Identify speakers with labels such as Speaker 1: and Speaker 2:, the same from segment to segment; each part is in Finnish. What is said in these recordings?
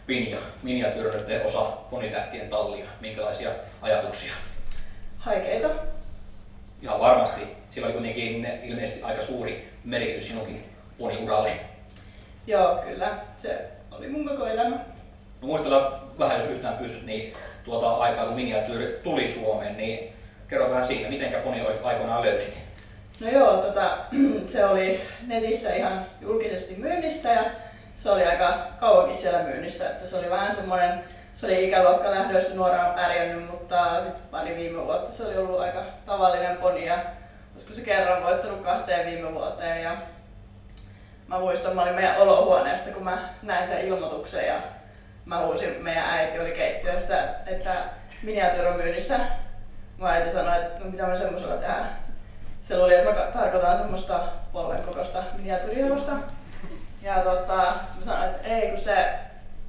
Speaker 1: Pinja, miniatyyri osa Ponitähtien tallia. Minkälaisia ajatuksia?
Speaker 2: Haikeita.
Speaker 1: Ihan varmasti. Sillä oli kuitenkin ilmeisesti aika suuri merkitys sinunkin poniuralle.
Speaker 2: Joo, kyllä. Se oli mun koko elämä.
Speaker 1: No muistella vähän, jos yhtään pystyt, niin tuota aikaa kun miniatyyri tuli Suomeen, niin kerro vähän siitä, miten poni aikoinaan löysit?
Speaker 2: No joo, se oli netissä ihan julkisesti myynnissä ja se oli aika kauankin siellä myynnissä, että se oli vähän semmoinen, se oli ikäluokkalähdöissä nuoraan pärjännyt, mutta sitten pari viime vuotta se oli ollut aika tavallinen poni ja olisiko se kerran voittanut 2 viime vuoteen ja mä muistan, mä olin meidän olohuoneessa, kun mä näin sen ilmoituksen ja mä huusin, meidän äiti oli keittiössä, että miniatyyri on myynnissä. Mun äiti sanoi, että no mitä mä semmosella tehdään. Se luuli, että mä tarkoitan semmoista polven kokoista miniatyyrihevosta. Ja mä sanoin, että ei, kun se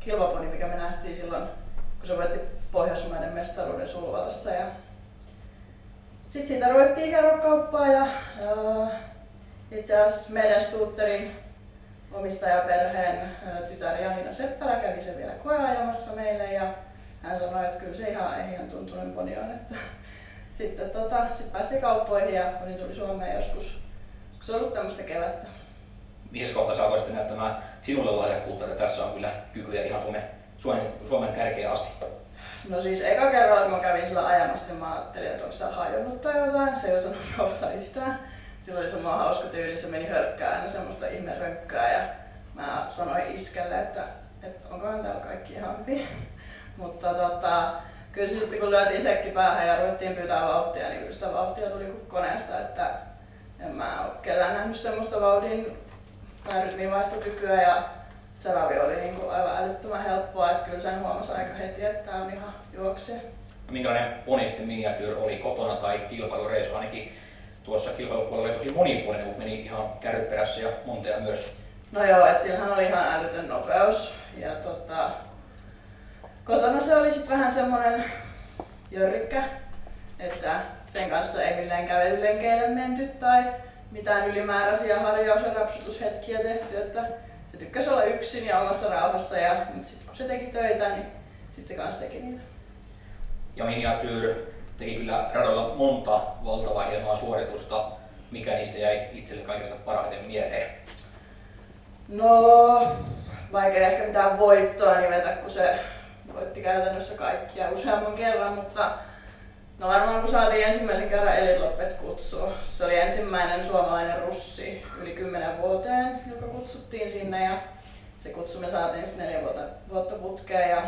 Speaker 2: kilpaponi, mikä me nähtiin silloin, kun se voitti Pohjoismaiden mestaruuden Sulvalassa. Ja sitten siitä ruvettiin käydä kauppaa ja itse asiassa meidän Stutterin omistajaperheen tytär Janina Seppälä kävi sen vielä koeajamassa meille ja hän sanoi, että kyllä se ihan ehjän tuntunen poni on. Että sitten päästiin kauppoihin ja poni tuli Suomeen joskus, kun se on ollut tämmöistä kevättä.
Speaker 1: Missä kohtaa sä voisit näyttämään sinulle lahjakkuutta, että tässä on kyllä kykyjä ihan Suomen kärkeen asti?
Speaker 2: No siis eka kerralla kun mä kävin sillä ajamassa, niin mä ajattelin, että onko se hajonnut tai jotain, se ei osannut rauhtaa yhtään. Sillä oli semmoinen hauska tyyli, se meni hörkkää aina semmoista ihmerönkkää ja mä sanoin iskelle, että onkohan täällä kaikki ihan hyvin. Mutta kyllä se sitten kun lyötiin sekki päähän ja ruvettiin pyytää vauhtia, niin kyllä sitä vauhtia tuli kuin koneesta, että en mä ole kellään nähnyt semmoista vauhdin tai rytminvaihtokykyä ja se ravi oli niin kuin aivan älyttömän helppoa, että kyllä sen huomasi aika heti, että tää on ihan juoksija.
Speaker 1: No, minkälainen poni sitten miniatyyri oli kotona tai kilpailureissu? Ainakin tuossa kilpailupuolella oli tosi monipuolinen, mutta meni ihan kärryt perässä ja monteja myös.
Speaker 2: No joo, että sillähän oli ihan älytön nopeus ja kotona se oli sitten vähän semmonen jörrykkä, että sen kanssa ei millään kävelylenkeille menty tai mitään ylimääräisiä harjaus- ja rapsutushetkiä tehty, että se tykkäsi olla yksin ja omassa rauhassa ja sitten kun se teki töitä, niin sitten se kanssa teki niitä.
Speaker 1: Ja miniatyyri teki kyllä radoilla monta valtavaa hienoa suoritusta. Mikä niistä jäi itselle kaikista parhaiten mieleen?
Speaker 2: No, vaikea ehkä mitään voittoa nimetä, kun se voitti käytännössä kaikkia useamman kerran, mutta no varmaan kun saatiin ensimmäisen kerran Elitloppet kutsua. Se oli ensimmäinen suomalainen russi yli 10 vuoteen, joka kutsuttiin sinne ja se kutsu me saatiin 4 vuotta putkeen ja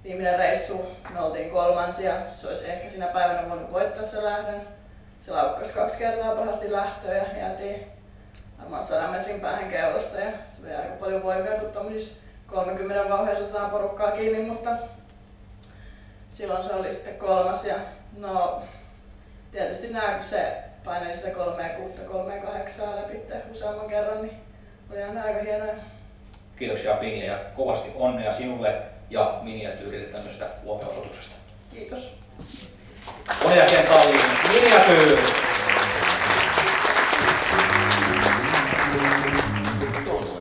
Speaker 2: viimeinen reissu me oltiin kolmansia. Se olisi ehkä siinä päivänä voinut voittaa se lähdön. Se laukkasi 2 kertaa pahasti lähtöä ja jäätiin varmaan 100 metrin päähän keulasta ja se vei aika paljon voimia, kun tuollaisissa 30 vauheessa otetaan porukkaa kiinni, mutta silloin se oli sitten 3. ja no tietysti nää kun se paineli se 3,6-3,8 läpi useamman kerran, niin oli aina aika hienoja.
Speaker 1: Kiitoksia Pinja ja kovasti onnea sinulle ja miniatyyrille tämmöistä huomio-osoituksesta.
Speaker 2: Kiitos.
Speaker 1: Ponitähtien talliin miniatyyri!